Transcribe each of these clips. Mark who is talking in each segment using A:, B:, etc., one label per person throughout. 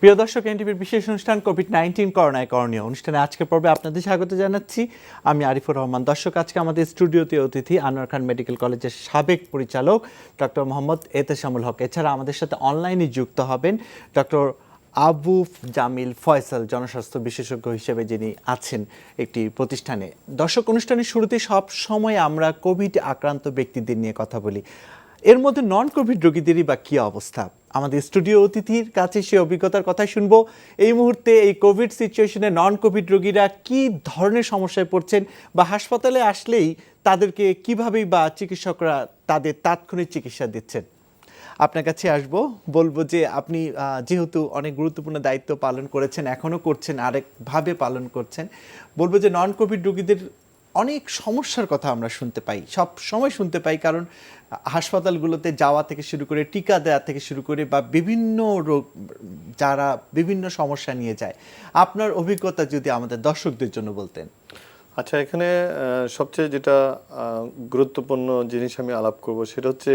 A: প্রিয় দর্শক, এনটিভির বিশেষ অনুষ্ঠান কোভিড-19 করোনায় করণীয় অনুষ্ঠানে আজকের পর্বে আপনাদের স্বাগত জানাচ্ছি। আমি আরিফুর রহমান। দর্শক, আজকে আমাদের স্টুডিওতে অতিথি আনোয়ার খান মেডিকেল কলেজের সাবেক পরিচালক ডক্টর মোহাম্মদ এতেশামুল হক। এছাড়া আমাদের সাথে অনলাইনে যুক্ত হবেন ডক্টর আবু জামিল ফয়সাল, জনস্বাস্থ্য বিশেষজ্ঞ হিসেবে যিনি আছেন একটি প্রতিষ্ঠানে। দর্শক, অনুষ্ঠানের শুরুতে সব সময় আমরা কোভিড আক্রান্ত ব্যক্তিদের নিয়ে কথা বলি। এর মধ্যে নন কোভিড রোগীদেরই বা কী অবস্থা? আমাদের স্টুডিও অতিথির কাছে সে অভিজ্ঞতার কথাই শুনবো। এই মুহূর্তে এই কোভিড সিচুয়েশনে নন কোভিড রোগীরা কি ধরনের সমস্যায় পড়ছেন, বা হাসপাতালে আসলেই তাদেরকে কিভাবেই বা চিকিৎসকরা তাদের তাৎক্ষণিক চিকিৎসা দিচ্ছেন। আপনার কাছে আসবো, বলবো যে আপনি যেহেতু অনেক গুরুত্বপূর্ণ দায়িত্ব পালন করেছেন, এখনও করছেন, আরেকভাবে পালন করছেন, বলবো যে নন কোভিড রোগীদের অনেক সমস্যার কথা আমরা শুনতে পাই, সব সময় শুনতে পাই। কারণ হাসপাতালগুলোতে যাওয়া থেকে শুরু করে, টিকা দেওয়া থেকে শুরু করে, বা বিভিন্ন রোগ, যারা বিভিন্ন সমস্যা নিয়ে যায়, আপনার অভিজ্ঞতা যদি আমাদের দর্শকদের জন্য বলতেন।
B: আচ্ছা, এখানে সবচেয়ে যেটা গুরুত্বপূর্ণ জিনিস আমি আলাপ করব সেটা হচ্ছে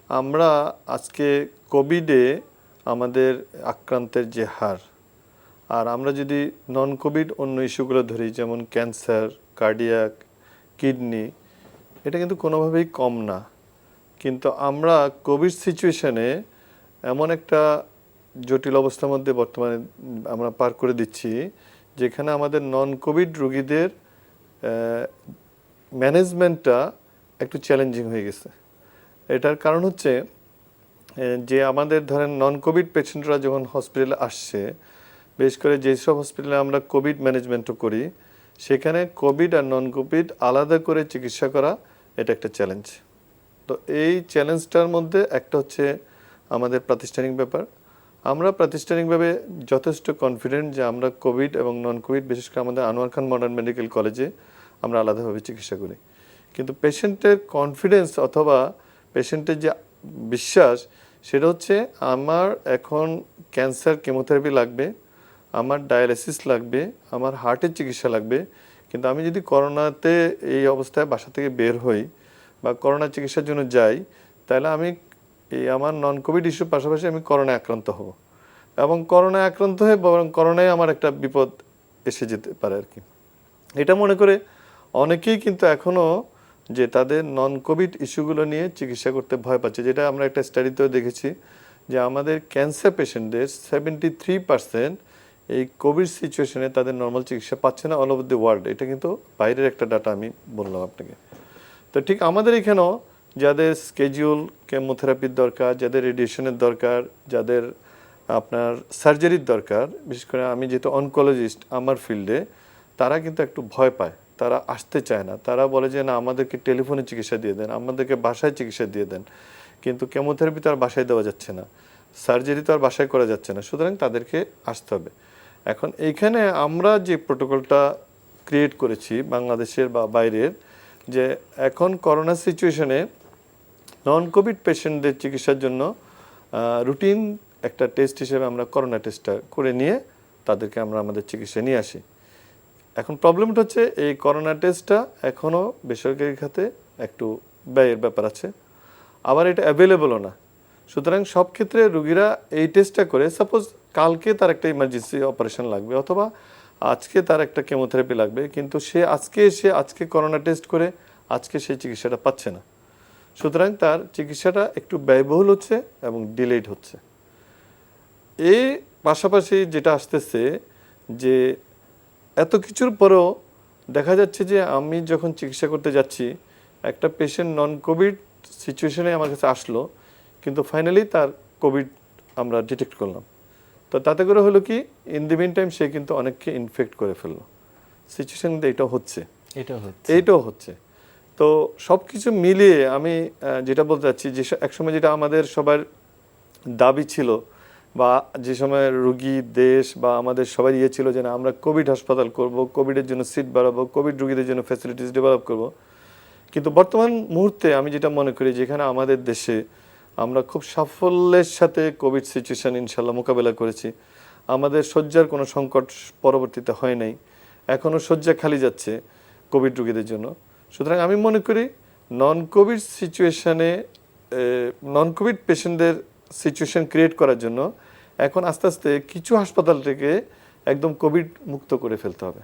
B: আমরা আজকে কোভিডে আমাদের আক্রান্তের যে হার, আর আমরা যদি নন কোভিড অন্য ইস্যুগুলো ধরি, যেমন ক্যান্সার, কার্ডিয়াক, কিডনি, এটা কিন্তু কোনোভাবেই কম না। কিন্তু আমরা কোভিড সিচুয়েশনে এমন একটা জটিল অবস্থার মধ্যে বর্তমানে আমরা পার করে দিচ্ছি, যেখানে আমাদের নন কোভিড রোগীদের ম্যানেজমেন্টটা একটু চ্যালেঞ্জিং হয়ে গেছে। এটার কারণ হচ্ছে যে আমাদের ধরেন নন কোভিড পেশেন্টরা যখন হসপিটালে আসছে, বিশেষ করে যেসব হসপিটালে আমরা কোভিড ম্যানেজমেন্টও করি, সেখানে কোভিড আর নন কোভিড আলাদা করে চিকিৎসা করা এটা একটা চ্যালেঞ্জ। তো এই চ্যালেঞ্জটার মধ্যে একটা হচ্ছে আমাদের প্রাতিষ্ঠানিক ব্যাপার। আমরা প্রাতিষ্ঠানিকভাবে যথেষ্ট কনফিডেন্ট যে আমরা কোভিড এবং নন কোভিড, বিশেষ করে আমাদের আনোয়ার খান মডার্ন মেডিকেল কলেজে আমরা আলাদাভাবে চিকিৎসা করি। কিন্তু পেশেন্টের কনফিডেন্স অথবা পেশেন্টের যে বিশ্বাস, সেটা হচ্ছে আমার এখন ক্যান্সার কেমোথেরাপি লাগবে, আমার ডায়ালিসিস লাগবে, আমার হার্টের চিকিৎসা লাগবে, কিন্তু আমি যদি করোনাতে এই অবস্থায় বাসা থেকে বের হই বা করোনা চিকিৎসার জন্য যাই, তাহলে আমি এই আমার নন কোভিড ইস্যুর পাশাপাশি আমি করোনায় আক্রান্ত হব, এবং করোনায় আক্রান্ত হয়ে বরং করোনায় আমার একটা বিপদ এসে যেতে পারে আর কি। এটা মনে করে অনেকেই কিন্তু এখনও যে তাদের নন কোভিড ইস্যুগুলো নিয়ে চিকিৎসা করতে ভয় পাচ্ছে। যেটা আমরা একটা স্টাডিতেও দেখেছি যে আমাদের ক্যান্সার পেশেন্টদের 73% এই কোভিড সিচুয়েশনে তাদের নর্মাল চিকিৎসা পাচ্ছে না অল ওভার দি ওয়ার্ল্ড। এটা কিন্তু বাইরের একটা ডাটা আমি বললাম আপনাকে। তো ঠিক আমাদের এখানেও যাদের স্কেডিউল কেমোথেরাপির দরকার, যাদের রেডিয়েশনের দরকার, যাদের আপনার সার্জারির দরকার, বিশেষ করে আমি যেহেতু অনকোলজিস্ট আমার ফিল্ডে, তারা কিন্তু একটু ভয় পায়, তারা আসতে চায় না। তারা বলে যে না, আমাদেরকে টেলিফোনে চিকিৎসা দিয়ে দেন, আমাদেরকে বাসায় চিকিৎসা দিয়ে দেন। কিন্তু কেমোথেরাপি তো আর বাসায় দেওয়া যাচ্ছে না, সার্জারি তো আর বাসায় করা যাচ্ছে না, সুতরাং তাদেরকে আসতে হবে। এখন এইখানে আমরা যে প্রোটোকলটা ক্রিয়েট করেছি বাংলাদেশের বা বাইরের, যে এখন করোনা সিচুয়েশনে নন কোভিড পেশেন্টদের চিকিৎসার জন্য রুটিন একটা টেস্ট হিসেবে আমরা করোনা টেস্টটা করে নিয়ে তাদেরকে আমরা আমাদের চিকিৎসা নিয়ে আসি। এখন প্রবলেমটা হচ্ছে এই করোনা টেস্টটা এখনও বেসরকারি খাতে একটু ব্যয়ের ব্যাপার আছে, আবার এটা অ্যাভেলেবলও না। সুতরাং সব ক্ষেত্রে রুগীরা এই টেস্টটা করে, সাপোজ কালকে তার একটা ইমার্জেন্সি অপারেশন লাগবে অথবা আজকে তার একটা কেমোথেরাপি লাগবে, কিন্তু সে আজকে করোনা টেস্ট করে আজকে সেই চিকিৎসাটা পাচ্ছে না। সুতরাং তার চিকিৎসাটা একটু ব্যয়বহুল হচ্ছে এবং ডিলেড হচ্ছে। এই পাশাপাশি যেটা আসতেছে যে এত কিছুর পরেও দেখা যাচ্ছে যে আমি যখন চিকিৎসা করতে যাচ্ছি, একটা পেশেন্ট নন কোভিড সিচুয়েশনে আমার কাছে আসলো, কিন্তু ফাইনালি তার কোভিড আমরা ডিটেক্ট করলাম। তো তাতে করে হলো কি, ইন দি মিন টাইম সে কিন্তু অনেককে ইনফেক্ট করে ফেললো। সিচুয়েশন কিন্তু এইটাও হচ্ছে। তো সব কিছু মিলিয়ে আমি যেটা বলতে চাচ্ছি, যে একসময় যেটা আমাদের সবার দাবি ছিল, বা যে সময় রুগী দেশ বা আমাদের সবাই ছিল যে না, আমরা কোভিড হাসপাতাল করব, কোভিডের জন্য সিট বাড়াবো, কোভিড রুগীদের জন্য ফ্যাসিলিটিস ডেভেলপ করব। কিন্তু বর্তমান মুহূর্তে আমি যেটা মনে করি, যেখানে আমাদের দেশে আমরা খুব সাফল্যের সাথে কোভিড সিচুয়েশান ইনশাল্লাহ মোকাবেলা করেছি, আমাদের শয্যার কোনো সংকট পরবর্তীতে হয় নাই, এখনও শয্যা খালি যাচ্ছে কোভিড রুগীদের জন্য। সুতরাং আমি মনে করি নন কোভিড সিচুয়েশানে নন কোভিড পেশেন্টদের সিচুয়েশান ক্রিয়েট করার জন্য এখন আস্তে আস্তে কিছু হাসপাতাল থেকে একদম কোভিড মুক্ত করে ফেলতে হবে,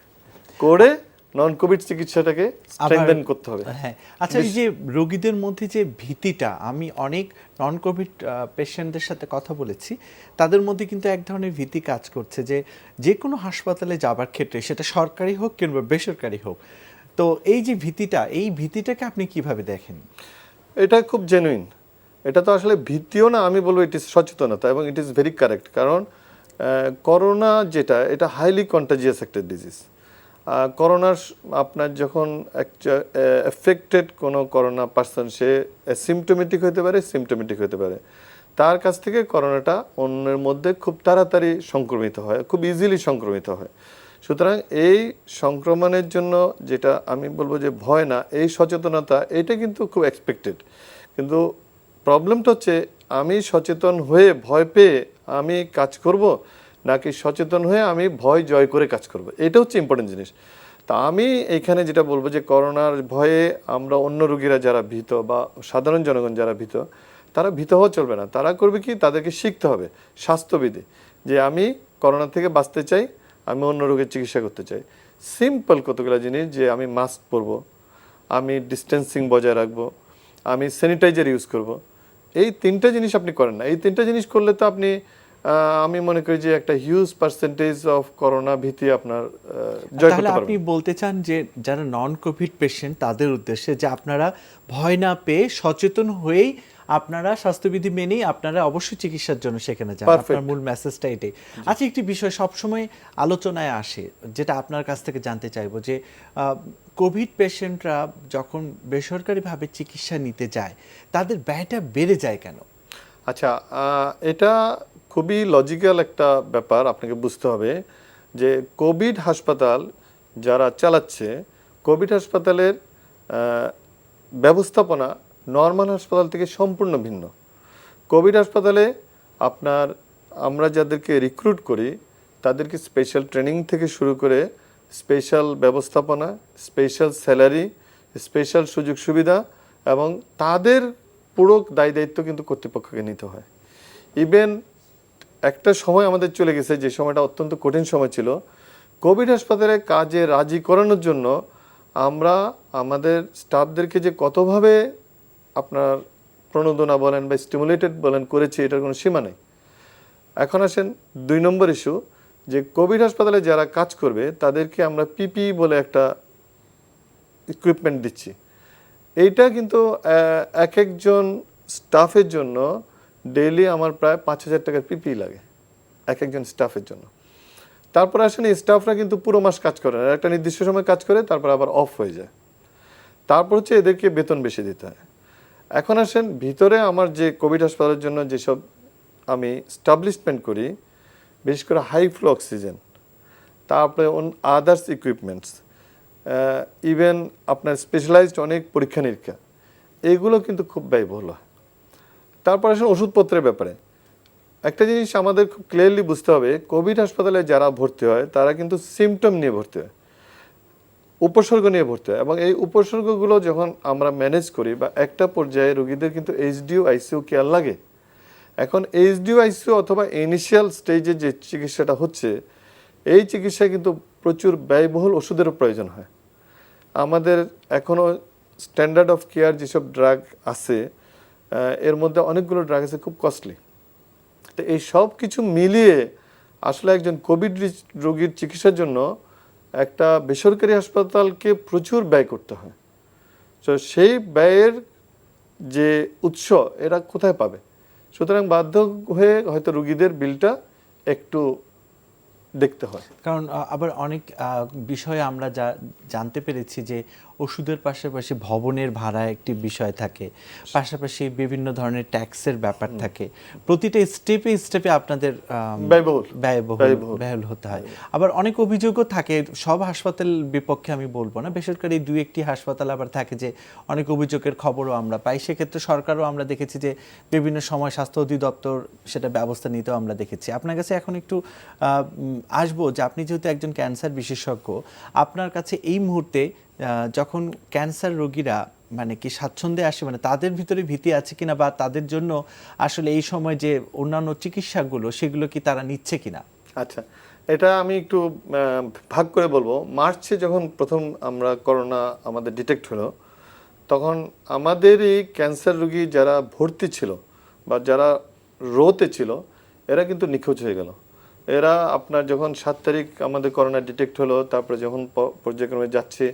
B: করে নন কোভিড চিকিৎসাটাকে স্ট্রেংথেন করতে হবে।
A: হ্যাঁ, আচ্ছা, এই যে রোগীদের মধ্যে যে ভীতিটা, আমি অনেক নন কোভিড পেশেন্টদের সাথে কথা বলেছি, তাদের মধ্যে কিন্তু এক ধরনের ভীতি কাজ করছে যে যে কোনো হাসপাতালে যাবার ক্ষেত্রে, সেটা সরকারি হোক কিংবা বেসরকারি হোক, তো এই যে ভীতিটা, এই ভীতিটাকে আপনি কিভাবে দেখেন?
B: এটা খুব জেনুইন, এটা তো আসলে ভীতিও না, আমি বলবো ইট ইজ সচেতনতা, এবং ইট ইজ ভেরি কারেক্ট। কারণ করোনা যেটা, এটা হাইলি কন্টাজিয়াস একটা ডিজিজ। করোনার আপনার যখন এফেক্টেড কোনো করোনা পার্সন, সে সিমটোমেটিক হতে পারে, সিমটোমেটিক হতে পারে, তার কাছ থেকে করোনাটা অন্যের মধ্যে খুব তাড়াতাড়ি সংক্রমিত হয়, খুব ইজিলি সংক্রমিত হয়। সুতরাং এই সংক্রমণের জন্য যেটা আমি বলবো যে ভয় না, এই সচেতনতা, এটা কিন্তু খুব এক্সপেক্টেড। কিন্তু প্রবলেমটা হচ্ছে আমি সচেতন হয়ে ভয় পেয়ে আমি কাজ করব, নাকি সচেতন হয়ে আমি ভয় জয় করে কাজ করব, এটা হচ্ছে ইম্পর্টেন্ট জিনিস। তা আমি এইখানে যেটা বলবো যে করোনার ভয়ে আমরা অন্য রোগীরা যারা ভীত বা সাধারণ জনগণ যারা ভীত, তারা ভীত হওয়া চলবে না। তারা করবে কি, তাদেরকে শিখতে হবে স্বাস্থ্যবিধি, যে আমি করোনা থেকে বাঁচতে চাই, আমি অন্য রোগের চিকিৎসা করতে চাই। সিম্পল কতগুলো জিনিস, যে আমি মাস্ক পরবো, আমি ডিস্টেন্সিং বজায় রাখবো, আমি স্যানিটাইজার ইউজ করব। এই তিনটা জিনিস আপনি করেন না, এই তিনটা জিনিস করলে তো আপনি আমি মনে করি যে একটা হিউজ পার্সেন্টেজ অফ করোনা ভীতি আপনার জয়
A: তাহলে
B: করতে
A: আপনি
B: পারবেন।
A: বলতে চান যে যারা নন কোভিড পেশেন্ট তাদের উদ্দেশ্যে যে আপনারা ভয় না পেয়ে সচেতন হয়েই আপনারা স্বাস্থ্যবিধি মেনেই আপনারা অবশ্যই চিকিৎসার জন্য সেখানে যান,
B: Perfect.
A: আপনার মূল মেসেজটা এটাই। আচ্ছা, একটি বিষয় সবসময় আলোচনায় আসে, যেটা আপনার কাছ থেকে জানতে চাইবো, যে কোভিড পেশেন্টরা যখন বেসরকারিভাবে চিকিৎসা নিতে যায়, তাদের ব্যয়টা বেড়ে যায় কেন?
B: আচ্ছা, এটা খুবই লজিক্যাল একটা ব্যাপার, আপনাকে বুঝতে হবে যে কোভিড হাসপাতাল যারা চালাচ্ছে, কোভিড হাসপাতালের ব্যবস্থাপনা নর্মাল হাসপাতাল থেকে সম্পূর্ণ ভিন্ন। কোভিড হাসপাতালে আপনার আমরা যাদেরকে রিক্রুট করি, তাদেরকে স্পেশাল ট্রেনিং থেকে শুরু করে স্পেশাল ব্যবস্থাপনা, স্পেশাল স্যালারি, স্পেশাল সুযোগ সুবিধা, এবং তাদের পুরো দায় দায়িত্ব কিন্তু কর্তৃপক্ষকে নিতে হয়। ইভেন একটা সময় আমাদের চলে গেছে, যে সময়টা অত্যন্ত কঠিন সময় ছিল, কোভিড হাসপাতালে কাজে রাজি করানোর জন্য আমরা আমাদের স্টাফদেরকে যে কতভাবে আপনার প্রণোদনা বলেন বা স্টিমুলেটেড বলেন করেছি, এটার কোনো সীমা নেই। এখন আসেন 2 নম্বর ইস্যু, যে কোভিড হাসপাতালে যারা কাজ করবে তাদেরকে আমরা পিপি বলে একটা ইকুইপমেন্ট দিচ্ছি। এইটা কিন্তু এক একজন স্টাফের জন্য ডেইলি আমার প্রায় 5,000 টাকার পিপি লাগে এক একজন স্টাফের জন্য। তারপর আসেন এই স্টাফরা কিন্তু পুরো মাস কাজ করে না, একটা নির্দিষ্ট সময় কাজ করে, তারপর আবার অফ হয়ে যায়। তারপর হচ্ছে এদেরকে বেতন বেশি দিতে হয়। এখন আসেন ভিতরে আমার যে কোভিড হাসপাতালের জন্য যেসব আমি স্টাবলিশমেন্ট করি, বিশেষ করে হাই ফ্লো অক্সিজেন, তারপরে আদার্স ইকুইপমেন্টস, ইভেন আপনার স্পেশালাইজড অনেক পরীক্ষা নিরীক্ষা, এইগুলো কিন্তু খুব ব্যয়বহুল হয়। তারপর আসেন ওষুধপত্রের ব্যাপারে একটা জিনিস আমাদের খুব ক্লিয়ারলি বুঝতে হবে, কোভিড হাসপাতালে যারা ভর্তি হয় তারা কিন্তু সিমটম নিয়ে ভর্তি হয়, উপসর্গ নিয়ে ভর্তি হয়, এবং এই উপসর্গগুলো যখন আমরা ম্যানেজ করি বা একটা পর্যায়ে রোগীদের কিন্তু এইচডিইউ আইসিইউ কেয়ার লাগে। এখন এইচডিইউ আইসিইউ অথবা ইনিশিয়াল স্টেজে যে চিকিৎসাটা হচ্ছে, এই চিকিৎসায় কিন্তু প্রচুর ব্যয়বহুল ওষুধেরও প্রয়োজন হয়। আমাদের এখনও স্ট্যান্ডার্ড অফ কেয়ার যেসব ড্রাগ আছে, এর মধ্যে অনেকগুলো ড্রাগ আছে খুব কস্টলি। তো এই সব কিছু মিলিয়ে আসলে একজন কোভিড রোগীর চিকিৎসার জন্য একটা বেসরকারি হাসপাতালকে প্রচুর ব্যয় করতে হয়। তো সেই ব্যয়ের যে উৎস, এরা কোথায় পাবে? সুতরাং বাধ্য হয়ে হয়তো রোগীদের বিলটা একটু দেখতে হয়।
A: কারণ আবার অনেক বিষয়ে আমরা যা জানতে পেরেছি যে ওষুধের পাশাপাশি ভবনের ভাড়া একটি বিষয় থাকে, পাশাপাশি বিভিন্ন ধরনের ট্যাক্সের ব্যাপার থাকে, প্রতিটা স্টেপে স্টেপে আপনাদের ব্যয়বহুল হতে হয়। আবার অনেক অভিযোগও থাকে, সব হাসপাতাল বিপক্ষে আমি বলবো না, বেসরকারি 2-1টি হাসপাতাল আবার থাকে যে অনেক অভিযোগের খবরও আমরা পাই। সেক্ষেত্রে সরকারও আমরা দেখেছি যে বিভিন্ন সময় স্বাস্থ্য অধিদপ্তর সেটা ব্যবস্থা নিতেও আমরা দেখেছি। আপনার কাছে এখন একটু আসবো যে আপনি যেহেতু একজন ক্যান্সার বিশেষজ্ঞ, আপনার কাছে এই মুহূর্তে যখন ক্যান্সার রোগীরা মানে কি স্বাচ্ছন্দ্যে আসে, মানে তাদের ভিতরে ভীতি আছে কিনা, বা তাদের জন্য আসলে এই সময় যে অন্যান্য চিকিৎসাগুলো সেগুলো কি তারা নিচ্ছে কিনা?
B: আচ্ছা, এটা আমি একটু ভাগ করে বলবো। মার্চে যখন প্রথম আমরা করোনা আমাদের ডিটেক্ট হলো, তখন আমাদের এই ক্যান্সার রোগী যারা ভর্তি ছিল বা যারা রোতে ছিল, এরা কিন্তু নিখোঁজ হয়ে গেল। এরা আপনার যখন 7 তারিখ আমাদের করোনা ডিটেক্ট হলো, তারপরে যখন পর্যায়ক্রমে যাচ্ছে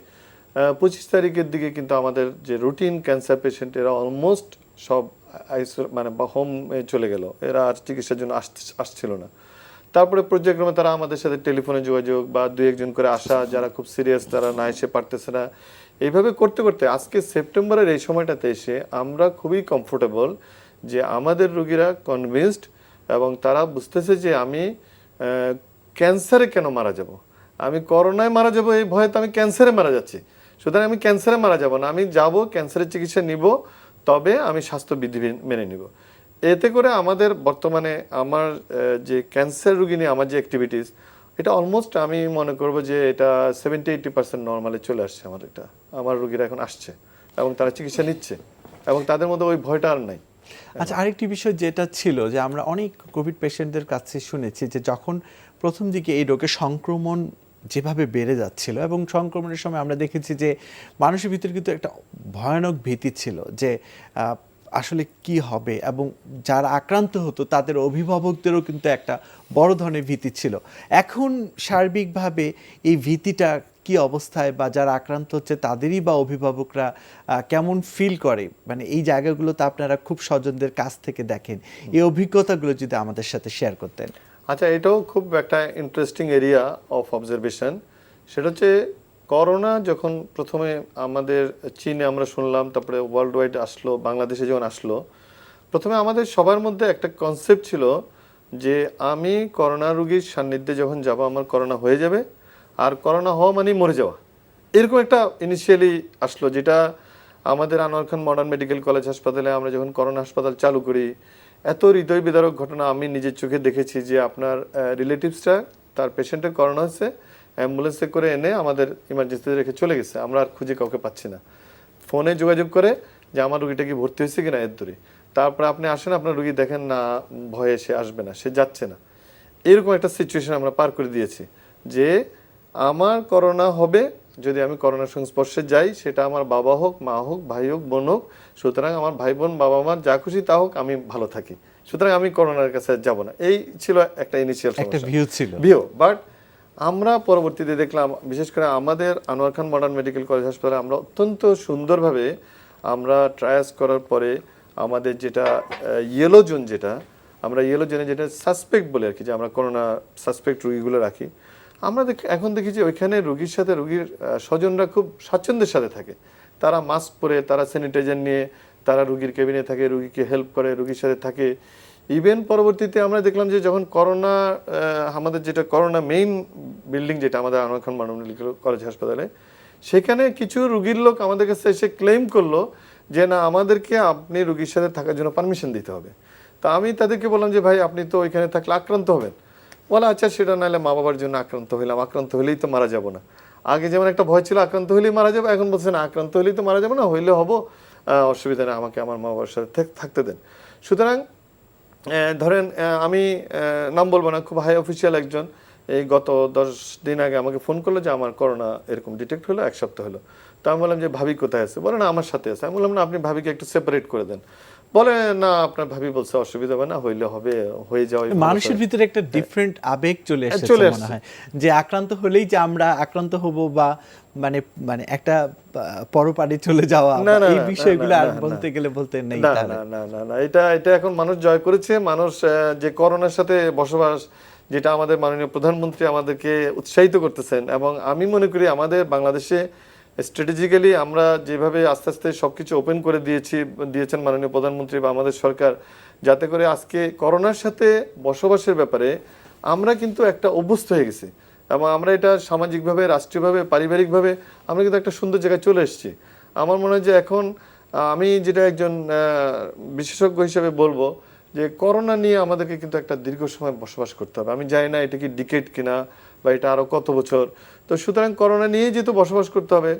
B: 25 তারিখের দিকে কিন্তু আমাদের যে রুটিন ক্যান্সার পেশেন্ট এরা অলমোস্ট সব মানে হোমে চলে গেল, এরা আর চিকিৎসার জন্য আসছিল না। তারপরে পর্যায়ক্রমে তারা আমাদের সাথে টেলিফোনে যোগাযোগ বা 2-1 জন করে আসা, যারা খুব সিরিয়াস তারা না এসে পারতেছে না, এইভাবে করতে করতে আজকে সেপ্টেম্বরের এই সময়টাতে এসে আমরা খুবই কমফোর্টেবল যে আমাদের রোগীরা কনভিন্সড এবং তারা বুঝতেছে যে আমি ক্যান্সারে কেন মারা যাব, আমি করোনায় মারা যাব এই ভয়ে তো আমি ক্যান্সারে মারা যাচ্ছি, সুতরাং আমি ক্যান্সারে মারা যাব না, আমি যাব ক্যান্সারের চিকিৎসা নিব, তবে আমি স্বাস্থ্যবিধি মেনে নিব। এতে করে আমাদের বর্তমানে আমার যে ক্যান্সার রোগী নিয়ে আমার যে অ্যাক্টিভিটিস, এটা অলমোস্ট আমি মনে করব যে এটা 70-80% নর্মালে চলে আসছে। আমার রোগীরা এখন আসছে এবং তারা চিকিৎসা নিচ্ছে এবং তাদের মধ্যে ওই ভয়টা আর নাই।
A: আচ্ছা, আরেকটি বিষয় যেটা ছিল যে আমরা অনেক কোভিড পেশেন্টদের কাছে শুনেছি যে যখন প্রথম দিকে এই রোগের সংক্রমণ যেভাবে বেড়ে যাচ্ছিল, এবং সংক্রমণের সময় আমরা দেখেছি যে মানুষের ভিতরে কিন্তু একটা ভয়ানক ভীতি ছিল যে আসলে কি হবে, এবং যারা আক্রান্ত হতো তাদের অভিভাবকদেরও কিন্তু একটা বড় ধরনের ভীতি ছিল। এখন সার্বিকভাবে এই ভীতিটা কি অবস্থায়, বা যারা আক্রান্ত হচ্ছে তাদেরই বা অভিভাবকরা কেমন ফিল করে, মানে এই জায়গাগুলোতে আপনারা খুব স্বজনদের কাছ থেকে দেখেন, এই অভিজ্ঞতাগুলো যদি আমাদের সাথে শেয়ার করতেন।
B: আচ্ছা, এটাও খুব একটা ইন্টারেস্টিং এরিয়া অফ অবজারভেশন। সেটা হচ্ছে করোনা যখন প্রথমে আমাদের চীনে আমরা শুনলাম, তারপরে ওয়ার্ল্ড ওয়াইড আসলো, বাংলাদেশে যখন আসলো, প্রথমে আমাদের সবার মধ্যে একটা কনসেপ্ট ছিল যে আমি করোনা রোগীর সান্নিধ্যে যখন যাব আমার করোনা হয়ে যাবে, আর করোনা হওয়া মানেই মরে যাওয়া, এরকম একটা ইনিশিয়ালি আসলো। যেটা আমাদের আনোয়ার খান মডার্ন মেডিকেল কলেজ হাসপাতালে আমরা যখন করোনা হাসপাতাল চালু করি, এত হৃদয় বিদারক ঘটনা আমি নিজের চোখে দেখেছি যে আপনার রিলেটিভসরা তার পেশেন্টের করোনা হচ্ছে, অ্যাম্বুলেন্সে করে এনে আমাদের ইমার্জেন্সিতে রেখে চলে গেছে, আমরা আর খুঁজে কাউকে পাচ্ছি না, ফোনে যোগাযোগ করে যে আমার রুগীটা কি ভর্তি হয়েছে কিনা এর দূরে, তারপরে আপনি আসেন আপনার রুগী দেখেন না, ভয়ে সে আসবে না, সে যাচ্ছে না। এরকম একটা সিচুয়েশন আমরা পার করে দিয়েছি যে আমার করোনা হবে, যদি আমি করোনার সংস্পর্শে যাই, সেটা আমার বাবা হোক, মা হোক, ভাই হোক, বোন হোক, সুতরাং আমার ভাই বোন বাবা মার যা খুশি তা হোক, আমি ভালো থাকি, সুতরাং আমি করোনার কাছে যাব না। এই ছিল একটা ইনিশিয়াল
A: একটা ভিউ ছিল,
B: বাট আমরা পরবর্তীতে দেখলাম, বিশেষ করে আমাদের আনোয়ার খান মডার্ন মেডিকেল কলেজ হাসপাতালে আমরা অত্যন্ত সুন্দরভাবে আমরা ট্রায়াস করার পরে আমাদের যেটা ইয়েলো জোন, যেটা আমরা ইয়েলো জোনে যেটা সাসপেক্ট বলে আর কি, যে আমরা করোনা সাসপেক্ট রুগীগুলো রাখি, আমরা এখন দেখি যে ওইখানে রুগীর সাথে রুগীর স্বজনরা খুব স্বাচ্ছন্দ্যের সাথে থাকে, তারা মাস্ক পরে, তারা স্যানিটাইজার নিয়ে, তারা রুগীর কেবিনে থাকে, রুগীকে হেল্প করে, রুগীর সাথে থাকে। ইভেন পরবর্তীতে আমরা দেখলাম যে যখন করোনা আমাদের যেটা করোনা মেইন বিল্ডিং, যেটা আমাদের আনোয়ার খান মডার্ন মেডিকেল কলেজ হাসপাতালে, সেখানে কিছু রুগীর লোক আমাদের কাছে এসে ক্লেম করলো যে না, আমাদেরকে আপনি রুগীর সাথে থাকার জন্য পারমিশন দিতে হবে। তা আমি তাদেরকে বললাম যে ভাই, আপনি তো ওইখানে থাকলে আক্রান্ত হবেন। বলে আচ্ছা, সেটা নাহলে মা বাবার জন্য আক্রান্ত হইলাম, আক্রান্ত হলেই তো মারা যাব না। আগে যেমন একটা ভয় ছিল আক্রান্ত হলেই মারা যাবো, এখন বলছে না, আক্রান্ত হলেই তো মারা যাবো না, হইলে হবো, অসুবিধা নেই, আমাকে আমার মা বাবার সাথে থাকতে দেন। সুতরাং ধরেন আমি নাম বলবো না, খুব হাই অফিসিয়াল একজন এই গত 10 দিন আগে আমাকে ফোন করলো যে আমার করোনা এরকম ডিটেক্ট হলো, 1 সপ্তাহ হলো। তো আমি বললাম যে ভাবি কোথায় আছে? বলে না, আমার সাথে আছে। আমি বললাম না, আপনি ভাবিকে একটু সেপারেট করে দেন। বলে না, আপনার ভাবি বলছে অসুবিধা হবে না, হইলে হবে, হয়ে যাওয়া।
A: মানুষের ভিতরে একটা ডিফারেন্ট আবেগ চলে এসেছে মনে হয়, যে আক্রান্ত হলেই যে আমরা আক্রান্ত হব, বা মানে মানে একটা পরপারে চলে যাওয়া, এই বিষয়গুলো আর বলতে গেলে বলতে নেই।
B: না না না না, এটা এখন মানুষ জয় করেছে। মানুষ যে করোনার সাথে বসবাস, যেটা আমাদের মাননীয় প্রধানমন্ত্রী আমাদেরকে উৎসাহিত করতেছেন, এবং আমি মনে করি আমাদের বাংলাদেশে স্ট্র্যাটেজিক্যালি আমরা যেভাবে আস্তে আস্তে সবকিছু ওপেন করে দিয়েছেন মাননীয় প্রধানমন্ত্রী বা আমাদের সরকার, যাতে করে আজকে করোনার সাথে বসবাসের ব্যাপারে আমরা কিন্তু একটা অভ্যস্ত হয়ে গেছি, এবং আমরা এটা সামাজিকভাবে, রাষ্ট্রীয়ভাবে, পারিবারিকভাবে আমরা কিন্তু একটা সুন্দর জায়গায় চলে এসেছি। আমার মনে হয় যে এখন আমি যেটা একজন বিশেষজ্ঞ হিসেবে বলবো যে করোনা নিয়ে আমাদেরকে কিন্তু একটা দীর্ঘ সময় বসবাস করতে হবে। আমি জানি না এটা কি ডিকেড কিনা, বা এটা আরো কত বছর। তো সুতরাং করোনা নিয়েই যেহেতু বসবাস করতে হবে,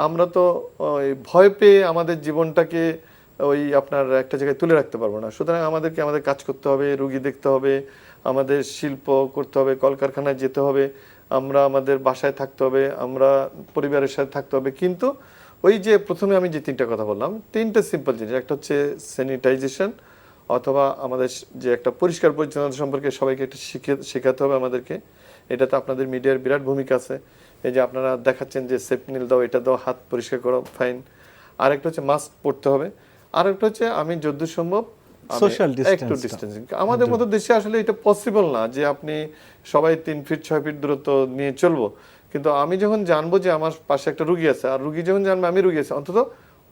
B: আমরা তো ওই ভয় পেয়ে আমাদের জীবনটাকে ওই আপনার একটা জায়গায় তুলে রাখতে পারবো না। সুতরাং আমাদেরকে আমাদের কাজ করতে হবে, রুগী দেখতে হবে, আমাদের শিল্প করতে হবে, কলকারখানায় যেতে হবে, আমরা আমাদের বাসায় থাকতে হবে, আমরা পরিবারের সাথে থাকতে হবে। কিন্তু ওই যে প্রথমে আমি যে তিনটা কথা বললাম, তিনটা সিম্পল জিনিস, একটা হচ্ছে স্যানিটাইজেশন, অথবা আমাদের যে একটা পরিষ্কার পরিচ্ছন্নতা সম্পর্কে সবাইকে একটা শেখাতে হবে আমাদেরকে। এটাতে আপনাদের মিডিয়ার বিরাট ভূমিকা আছে। এই যে আপনারা দেখাচ্ছেন যে সেফনিল দাও, এটা দাও, হাত পরিষ্কার করো, ফাইন। আরেকটা হচ্ছে মাস্ক পরতে হবে। আরেকটা হচ্ছে আমি যতদূর সম্ভব
A: সোশ্যাল
B: একটু
A: ডিস্টেন্স।
B: ডিস্টেন্সিং। আমাদের মতো দেশে আসলে এটা পসিবল না যে আপনি সবাই 3 ফিট 6 ফিট দূরত্ব নিয়ে চলবো। কিন্তু আমি যখন জানবো যে আমার পাশে একটা রুগী আছে, আর রুগী যখন জানবে আমি রুগী আছে, অন্তত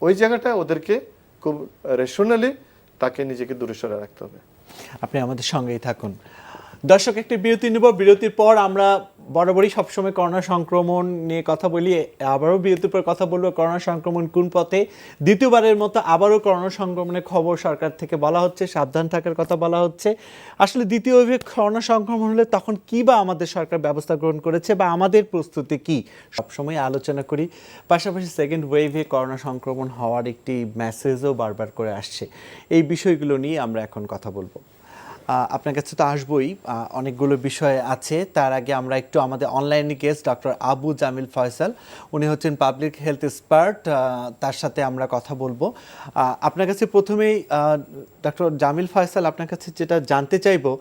B: ওই জায়গাটা ওদেরকে খুব রেশনালি তাকে নিজেকে দূরে সরে রাখতে হবে।
A: আপনি আমাদের সঙ্গেই থাকুন। দর্শক, একটি বিরতি নেব। বিরতির পর আমরা বরাবরই সবসময় করোনা সংক্রমণ নিয়ে কথা বলি, আবারও বিরতির পর কথা বলবো করোনা সংক্রমণ কোন পথে। দ্বিতীয়বারের মতো আবারও করোনা সংক্রমণের খবর সরকার থেকে বলা হচ্ছে, সাবধান থাকার কথা বলা হচ্ছে। আসলে দ্বিতীয় ওয়েভে করোনা সংক্রমণ হলে তখন কি বা আমাদের সরকার ব্যবস্থা গ্রহণ করেছে বা আমাদের প্রস্তুতি কি, সবসময় আলোচনা করি। পাশাপাশি সেকেন্ড ওয়েভে করোনা সংক্রমণ হওয়ার একটি মেসেজও বারবার করে আসছে। এই বিষয়গুলো নিয়ে আমরা এখন কথা বলবো। আপনার কাছে তো আসবই, অনেকগুলো বিষয় আছে। তার আগে আমরা একটু আমাদের অনলাইনে গেস্ট ডক্টর আবু জামিল ফয়সাল, উনি হচ্ছেন পাবলিক হেলথ এক্সপার্ট, তার সাথে আমরা কথা বলবো। আপনার কাছে প্রথমেই ডক্টর জামিল ফয়সাল, আপনার কাছে যেটা জানতে চাইবো,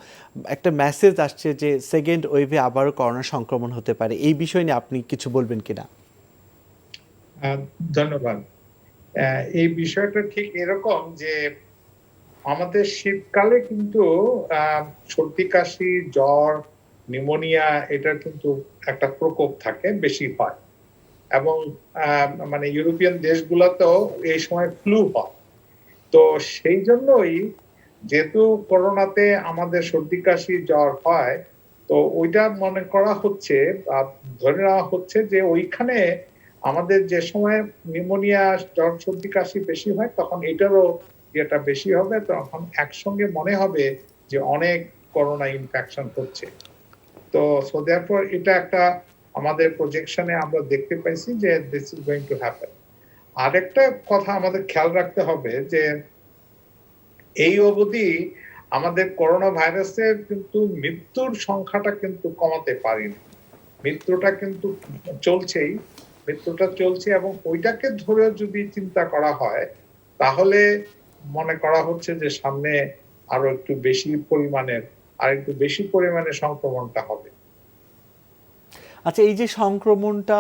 A: একটা মেসেজ আসছে যে সেকেন্ড ওয়েভে আবারও করোনা সংক্রমণ হতে পারে, এই বিষয় নিয়ে আপনি কিছু বলবেন কিনা?
C: ধন্যবাদ। এই বিষয়টা ঠিক এরকম যে আমাদের শীতকালে কিন্তু সর্দি কাশি জ্বর নিউমোনিয়া এটার কিন্তু একটা প্রকোপ থাকে, বেশি হয়। এবং মানে ইউরোপিয়ান দেশগুলোতেও এই সময় ফ্লু হয়। তো সেই জন্যই যেহেতু করোনাতে আমাদের সর্দি কাশি জ্বর হয়, তো ওইটা মনে করা হচ্ছে বা ধরে নেওয়া হচ্ছে যে ওইখানে আমাদের যে সময় নিউমোনিয়া জ্বর সর্দি কাশি বেশি হয় তখন এটারও ইয়েটা বেশি হবে, তখন একসঙ্গে মনে হবে যে অনেক করোনা ইনফেকশন হচ্ছে। তো সো দেয়ারফর এটা একটা আমাদের প্রজেকশনে আমরা দেখতে পাইছি যে this is going to happen. আরেকটা কথা আমাদের খেয়াল রাখতে হবে যে এই অবধি আমাদের করোনা ভাইরাসের কিন্তু মৃত্যুর সংখ্যাটা কিন্তু কমাতে পারিনি। মৃত্যুটা কিন্তু চলছেই, মৃত্যুটা চলছে, এবং ওইটাকে ধরে যদি চিন্তা করা হয় তাহলে মনে করা হচ্ছে যে সামনে আরো একটু বেশি পরিমাণে সংক্রমণটা হবে।
A: আচ্ছা, এই যে সংক্রমণটা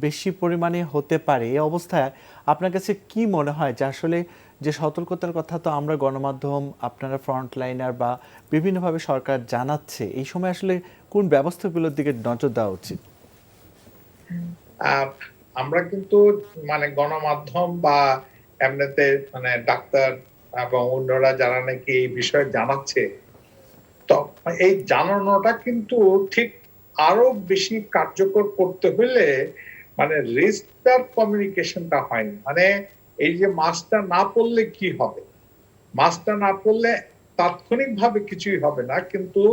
A: বেশি পরিমাণে হতে পারে, এই অবস্থায় আপনার কাছে কি মনে হয় যে আসলে যে সতর্কতার কথা তো আমরা গণমাধ্যম, আপনারা ফ্রন্টলাইনার বা বিভিন্নভাবে সরকার জানাচ্ছে, এই সময় আসলে কোন ব্যবস্থাগুলোর দিকে নজর দেওয়া উচিত?
C: আমরা কিন্তু মানে গণমাধ্যম বা এমনিতে মানে ডাক্তার এবং অন্যরা যারা নাকি এই বিষয়ে জানাচ্ছে, তো এই জানানোটা কিন্তু ঠিক আরো বেশি কার্যকর করতে হলে মানে রিস্কটার কমিউনিকেশনটা হয়নি। মানে এই যে মাস্কটা না পরলে কি হবে, মাস্কটা না পরলে তাৎক্ষণিকভাবে কিছুই হবে না, কিন্তু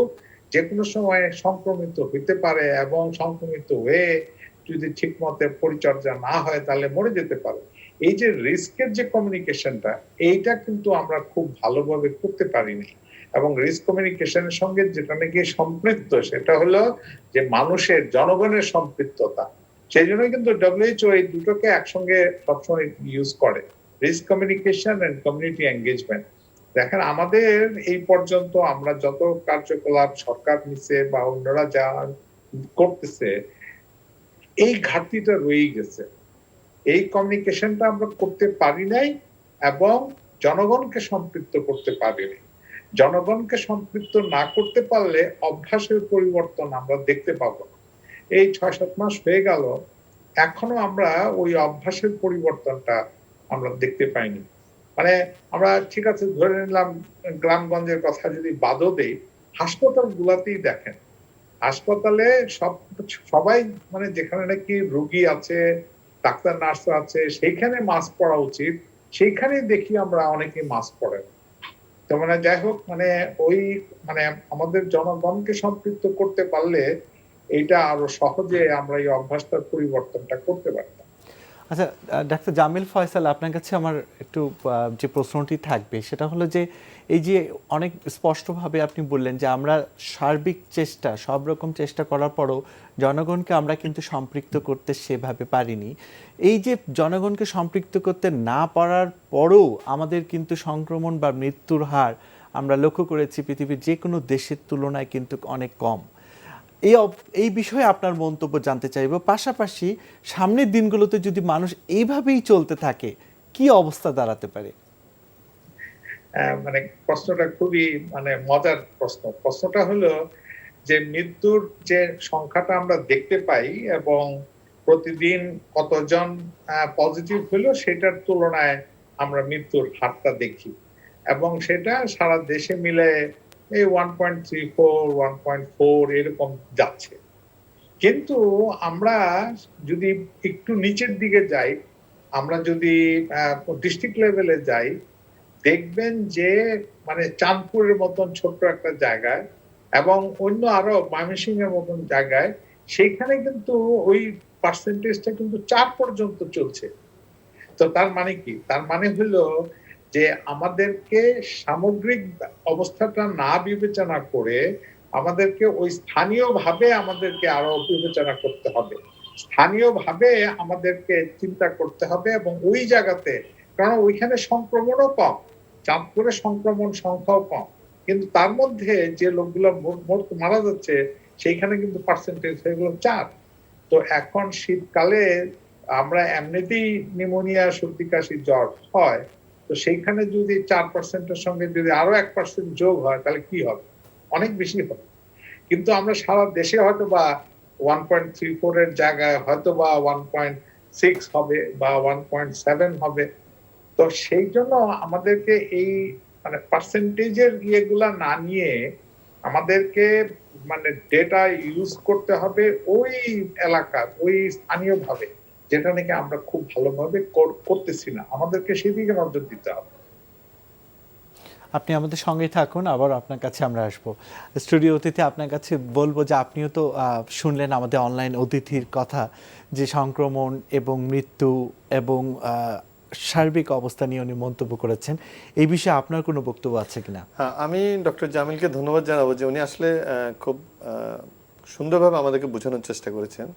C: যে কোনো সময় সংক্রমিত হইতে পারে এবং সংক্রমিত হয়ে যদি ঠিক মতো পরিচর্যা না হয় তাহলে মরে যেতে পারে। এই যে রিস্কের যে কমিউনিকেশনটা, এইটা কিন্তু আমরা খুব ভালোভাবে করতে পারিনি। এবং রিস্ক কমিউনিকেশনের সঙ্গে যেটা নাকি সম্পৃক্ত সেটা হলো যে মানুষের, জনগণের সম্পৃক্ততা। সেই জন্য কিন্তু WHO এই দুটোকে একসঙ্গে সবসময় ইউজ করে, risk communication and community engagement. দেখেন আমাদের এই পর্যন্ত আমরা যত কার্যকলাপ সরকার নিচ্ছে বা অন্যরা যা করতেছে, এই ঘাটতিটা রয়েই গেছে। এই কমিউনিকেশনটা আমরা করতে পারি নাই এবং জনগণকে সম্পৃক্ত করতে পারি নাই। জনগণকে সম্পৃক্ত না করতে পারলে অভ্যাসের পরিবর্তন আমরা দেখতে পাবো না। এই 6-7 মাস হয়ে গেল, এখনো আমরা ওই অভ্যাসের পরিবর্তনটা আমরা দেখতে পাইনি। মানে আমরা ঠিক আছে ধরে নিলাম গ্রামগঞ্জের কথা যদি বাদও দেই, হাসপাতাল গুলাতেই দেখেন, হাসপাতালে সবাই মানে যেখানে নাকি রোগী আছে, ডাক্তার নার্স আছে, সেইখানে মাস্ক পরা উচিত, সেইখানে দেখি আমরা অনেকে মাস্ক পরে। তো মানে যাই হোক, মানে ওই মানে আমাদের জনগণকে সম্পৃক্ত করতে পারলে এইটা আরো সহজে আমরা এই অভ্যাসটার পরিবর্তনটা করতে পারতাম।
A: আচ্ছা, ডাক্তার জামিল ফয়সাল, আপনার কাছে আমার একটু যে প্রশ্নটি থাকবে সেটা হলো যে এই যে অনেক স্পষ্টভাবে আপনি বললেন যে আমরা সার্বিক চেষ্টা, সব রকম চেষ্টা করার পরও জনগণকে আমরা কিন্তু সম্পৃক্ত করতে সেভাবে পারিনি। এই যে জনগণকে সম্পৃক্ত করতে না পারার পরও আমাদের কিন্তু সংক্রমণ বা মৃত্যুর হার আমরা লক্ষ্য করেছি পৃথিবীর যে কোনো দেশের তুলনায় কিন্তু অনেক কম। এই বিষয়ে আপনার মন্তব্য জানতে চাইব। পাশাপাশি সামনের দিনগুলোতে যদি মানুষ এইভাবেই চলতে থাকে কি অবস্থা দাঁড়াতে পারে?
C: মানে প্রশ্নটা খুবই মজার প্রশ্ন। প্রশ্নটা হলো যে মৃত্যুর যে সংখ্যাটা আমরা দেখতে পাই এবং প্রতিদিন কতজন পজিটিভ হলো সেটার তুলনায় আমরা মৃত্যুর হারটা দেখি এবং সেটা সারা দেশে মিলে এই 1.34 1.4 এরকম যাচ্ছে। কিন্তু আমরা যদি একটু নিচের দিকে যাই, আমরা যদি ডিস্ট্রিক্ট লেভেলে যাই, দেখবেন যে চাঁদপুরের মতন ছোট্ট একটা জায়গায় এবং অন্য আরো ময়মনসিংহের মতন জায়গায় সেইখানে কিন্তু ওই পার্সেন্টেজটা কিন্তু 4 পর্যন্ত চলছে। তো তার মানে কি? তার মানে হলো যে আমাদেরকে সামগ্রিক অবস্থাটা না বিবেচনা করে আমাদেরকে ওই স্থানীয়ভাবে আমাদেরকে আরো বিবেচনা করতে হবে। স্থানীয়ভাবে আমাদেরকে চিন্তা করতে হবে এবং ওই জায়গাতে, কারণ ওইখানে সংক্রমণও কম, চাঁদপুরে সংক্রমণ সংখ্যাও কম, কিন্তু তার মধ্যে যে লোকগুলো মারা যাচ্ছে সেইখানে কিন্তু পার্সেন্টেজ হয়ে গেল 4। তো এখন শীতকালে আমরা এমনিতেই নিউমোনিয়া, সর্দি কাশি, জ্বর হয়, তো সেইখানে যদি 4%-এর সঙ্গে যদি আরো 1% যোগ হয় তাহলে কি হবে? অনেক বেশি হবে। কিন্তু আমরা সারা দেশে হয়তো বা 1.34 এর জায়গায় হয়তো বা 1.6 হবে বা 1.7 হবে। তো সেই জন্য আমাদেরকে এই পার্সেন্টেজের ইয়েগুলা না নিয়ে আমাদেরকে ডেটা ইউজ করতে হবে ওই এলাকার, ওই স্থানীয় ভাবে, যেটা নাকি আমরা খুব ভালোভাবে করতেছি না। আমাদেরকে সেদিকে নজর দিতে হবে।
A: আপনি আমাদের সঙ্গে থাকুন, আবার আপনার কাছে আমরা আসবো। স্টুডিও অতিথি, আপনার কাছে বলবো যে আপনিও তো শুনলেন আমাদের অনলাইন অতিথির কথা যে সংক্রমণ এবং মৃত্যু এবং সার্বিক অবস্থা নিয়ে উনি মন্তব্য করেছেন। এই বিষয়ে আপনার কোনো বক্তব্য আছে কিনা?
B: হ্যাঁ, আমি ডক্টর জামিলকে ধন্যবাদ জানাবো যে উনি আসলে খুব সুন্দরভাবে আমাদেরকে বোঝানোর চেষ্টা করেছেন।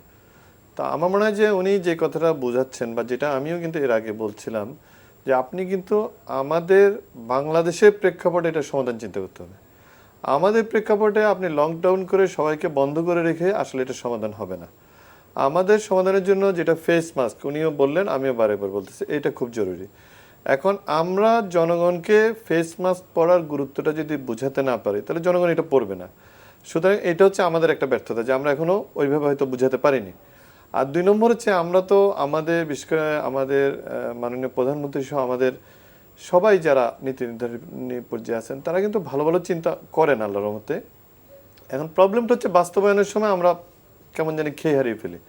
B: তা আমার মনে হয় যে উনি যে কথাটা বোঝাচ্ছেন বা যেটা আমিও কিন্তু এর আগে বলছিলাম যে আপনি কিন্তু আমাদের বাংলাদেশের প্রেক্ষাপটে এটা সমাধান চিন্তা করতে হবে। আমাদের প্রেক্ষাপটে আপনি লকডাউন করে সবাইকে বন্ধ করে রেখে আসলে এটা সমাধান হবে না। আমাদের সমাধানের জন্য যেটা ফেস মাস্ক, উনিও বললেন, আমিও বারেবার বলতেছি, এটা খুব জরুরি। এখন আমরা জনগণকে ফেস মাস্ক পরার গুরুত্বটা যদি বোঝাতে না পারি তাহলে জনগণ এটা পরবে না। সুতরাং এটা হচ্ছে আমাদের একটা ব্যর্থতা যে আমরা এখনো ওইভাবে হয়তো বুঝাতে পারিনি। আর 2 নম্বর হচ্ছে আমরা তো আমাদের বিশেষ করে আমাদের মাননীয় প্রধানমন্ত্রী সহ আমাদের সবাই যারা নীতি নির্ধারণী পর্যায়ে আছেন তারা কিন্তু ভালো ভালো চিন্তা করেন আল্লাহর রহমতে। এখন প্রবলেমটা হচ্ছে বাস্তবায়নের সময় আমরা কেমন জানি খেয়ে হারিয়ে ফেলি।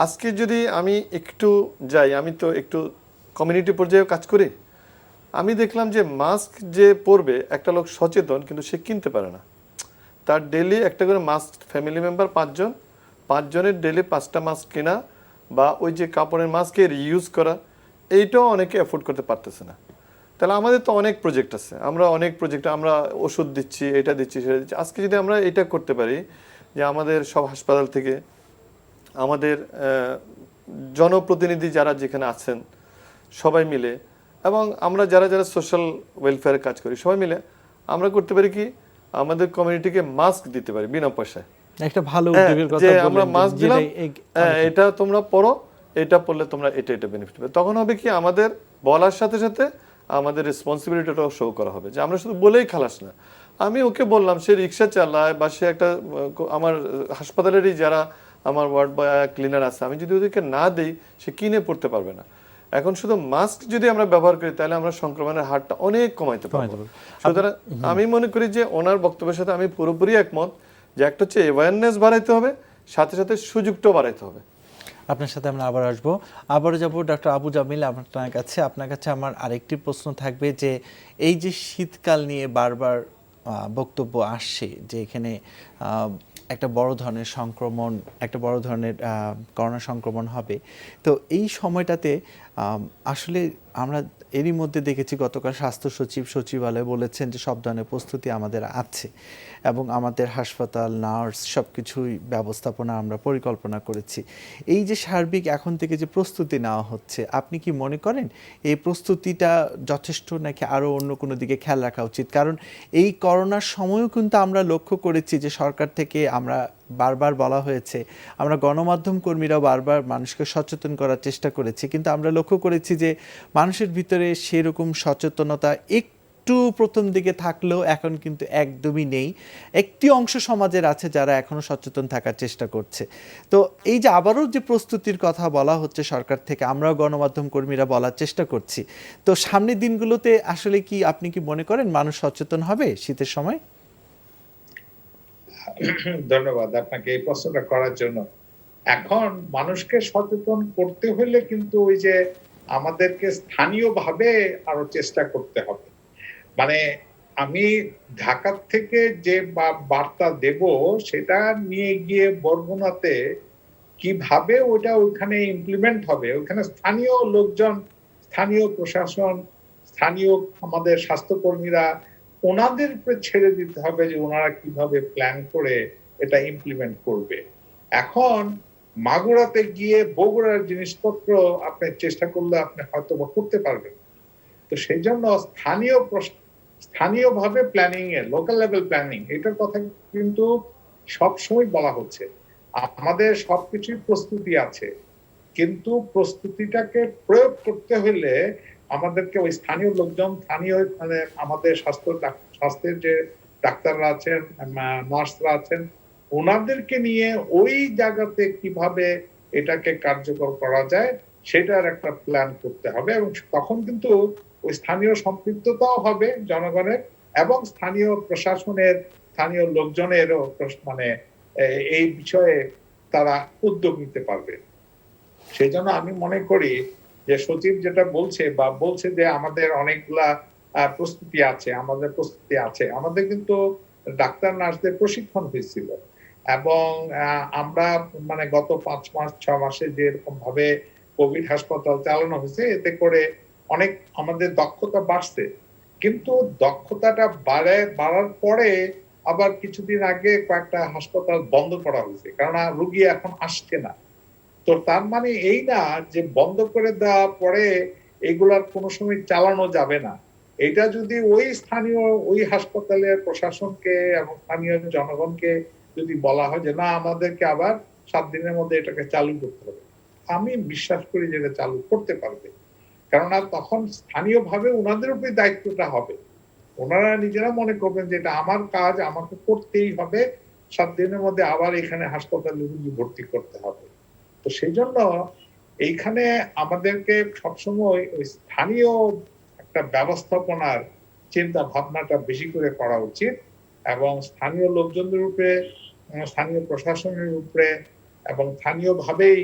B: আজকে যদি আমি একটু যাই, আমি তো একটু কমিউনিটি পর্যায়েও কাজ করি, আমি দেখলাম যে মাস্ক যে পরবে একটা লোক সচেতন কিন্তু সে কিনতে পারে না। তার ডেলি একটা করে মাস্ক, ফ্যামিলি মেম্বার 5 জন, 5 জনের ডেলি 5টা মাস্ক কেনা বা ওই যে কাপড়ের মাস্কের ইউজ করা, এইটাও অনেকে অ্যাফোর্ড করতে পারতেছে না। তাহলে আমাদের তো অনেক প্রজেক্ট আছে, আমরা অনেক প্রজেক্ট, আমরা ওষুধ দিচ্ছি, এটা দিচ্ছি, সেটা দিচ্ছি। আজকে যদি আমরা এটা করতে পারি যে আমাদের সব হাসপাতাল থেকে আমাদের জনপ্রতিনিধি যারা যেখানে আছেন সবাই মিলে এবং আমরা যারা যারা সোশ্যাল ওয়েলফেয়ারে কাজ করি সবাই মিলে আমরা করতে পারি কি আমাদের কমিউনিটিকে মাস্ক দিতে পারি বিনা পয়সায়।
A: একটা ভালো উদ্যোগের কথা বললেন,
B: আমরা মাস্ক দিলাম, এটা তোমরা পরো, এটা পড়লে তোমরা এটা বেনিফিট পাবে। তখন হবে কি আমাদের বলার সাথে সাথে আমাদের রেসপন্সিবিলিটিটাও শো করা হবে যে আমরা শুধু বলেই খালাস না। আমি ওকে বললাম, সে রিক্সা চালায় বা সে একটা আমার হাসপাতালেরই যারা আমার ওয়ার্ড বয় ক্লিনার আছে, আমি যদি ওদেরকে না দিই সে কিনে পড়তে পারবে না। এখন শুধু মাস্ক যদি আমরা ব্যবহার করি তাহলে আমরা সংক্রমণের হারটা অনেক কমাইতে পারবো। সুতরাং আমি মনে করি যে ওনার বক্তব্যের সাথে আমি পুরোপুরি একমত যে একটা হচ্ছে অ্যাওয়ারনেস বাড়াইতে হবে, সাথে সাথে সুযোগটাও বাড়াইতে হবে।
A: আপনার সাথে আমরা আবার আসবো, আবারও যাবো ডক্টর আবু জামিল আপনার কাছে আমার আরেকটি প্রশ্ন থাকবে যে এই যে শীতকাল নিয়ে বারবার বক্তব্য আসছে যে এখানে একটা বড় ধরনের সংক্রমণ, একটা বড় ধরনের করোনা সংক্রমণ হবে। তো এই সময়টাতে আসলে আমরা এরই মধ্যে দেখেছি গতকাল স্বাস্থ্য সচিবালয় বলেছেন যে সব ধরনের প্রস্তুতি আমাদের আছে এবং আমাদের হাসপাতাল, নার্স সব কিছুই ব্যবস্থাপনা আমরা পরিকল্পনা করেছি। এই যে সার্বিক এখন থেকে যে প্রস্তুতি নেওয়া হচ্ছে, আপনি কি মনে করেন এই প্রস্তুতিটা যথেষ্ট নাকি আরও অন্য কোনো দিকে খেয়াল রাখা উচিত? কারণ এই করোনার সময়ও কিন্তু আমরা লক্ষ্য করেছি যে সরকার থেকে আমরা বারবার বলা হয়েছে, আমরা গণমাধ্যম কর্মীরাও বারবার মানুষকে সচেতন করার চেষ্টা করেছি, কিন্তু আমরা লক্ষ্য করেছি যে মানুষের ভিতরে সেরকম সচেতনতা একটু প্রথম দিকে থাকলেও এখন কিন্তু একদমই নেই। একটি অংশ সমাজের আছে যারা এখনো সচেতন থাকার চেষ্টা করছে। তো এই যে আবারও যে প্রস্তুতির কথা বলা হচ্ছে সরকার থেকে, আমরাও গণমাধ্যম কর্মীরা বলার চেষ্টা করছি। তো সামনের দিনগুলোতে আসলে কি আপনি কি মনে করেন মানুষ সচেতন হবে শীতের সময়?
C: ধন্যবাদ আপনাকে এই প্রশ্নটা করার জন্য। এখন মানুষকে সচেতন করতে হলে কিন্তু ওই যে আমাদেরকে স্থানীয়ভাবে আরো চেষ্টা করতে হবে। মানে আমি ঢাকা থেকে যে বার্তা দেব সেটা নিয়ে গিয়ে বরগুনাতে কিভাবে ওটা ওখানে ইমপ্লিমেন্ট হবে, ওখানে স্থানীয় লোকজন, স্থানীয় প্রশাসন, স্থানীয় আমাদের স্বাস্থ্যকর্মীরা, ওনাদের উপরে ছেড়ে দিতে হবে যে ওনারা কিভাবে প্ল্যান করে এটা ইমপ্লিমেন্ট করবে। এখন মাগুরাতে গিয়ে বগুড়ার জিনিসপত্র আপনি চেষ্টা করলে আপনি হয়তো বা করতে পারবেন। তো সেই জন্য স্থানীয়ভাবে প্ল্যানিং এ, লোকাল লেভেল প্ল্যানিং, এটার কথা কিন্তু সবসময় বলা হচ্ছে। আমাদের সবকিছুই প্রস্তুতি আছে, কিন্তু প্রস্তুতিটাকে প্রয়োগ করতে হলে আমাদেরকে ওই স্থানীয় লোকজন, স্থানীয় মানে আমাদের স্বাস্থ্যের যে ডাক্তাররা আছেন, নার্সরা আছেন, ওনাদেরকে নিয়ে ওই জায়গাতে কিভাবে এটাকে কার্যকর করা যায় সেটার একটা প্ল্যান করতে হবে। এবং তখন কিন্তু ওই স্থানীয় সম্পৃক্ততাও হবে জনগণের, এবং স্থানীয় প্রশাসনের, স্থানীয় লোকজনেরও মানে এই বিষয়ে তারা উদ্যোগ নিতে পারবে। সেই জন্য আমি মনে করি যে সচিব যেটা বলছে যে আমাদের অনেকগুলা প্রস্তুতি আছে, আমাদের কিন্তু ডাক্তার নার্সদের প্রশিক্ষণ হয়েছিল, এবং আমরা মানে গত 5 মাস 6 মাসে যেরকম ভাবে কোভিড হাসপাতাল চালানো হয়েছে এতে করে অনেক আমাদের দক্ষতা বাড়ছে। কিন্তু দক্ষতাটা বাড়ার পরে আবার কিছুদিন আগে কয়েকটা হাসপাতাল বন্ধ করা হয়েছে, কারণ রোগী এখন আসছে না। তো তার মানে এই না যে বন্ধ করে দেওয়ার পরে এগুলার কোনো সময় চালানো যাবে না। এটা যদি ওই স্থানীয় ওই হাসপাতালের প্রশাসনকে এবং স্থানীয় জনগণকে যদি বলা হয় যে না, আমাদেরকে আবার 7 দিনের মধ্যে এটাকে চালু করতে হবে, আমি বিশ্বাস করি যে এটা চালু করতে পারবে। কেননা তখন স্থানীয়ভাবে ওনাদের উপরে দায়িত্বটা হবে, ওনারা নিজেরা মনে করবেন যে এটা আমার কাজ, আমাকে করতেই হবে, 7 দিনের মধ্যে আবার এখানে হাসপাতালে রোগী ভর্তি করতে হবে। তো সেই জন্য এইখানে আমাদেরকে সবসময় ওই স্থানীয় একটা ব্যবস্থাপনার চিন্তা ভাবনাটা বেশি করে করা উচিত, এবং স্থানীয় লোকজনদের উপরে, স্থানীয় প্রশাসনের উপরে, এবং স্থানীয়ভাবেই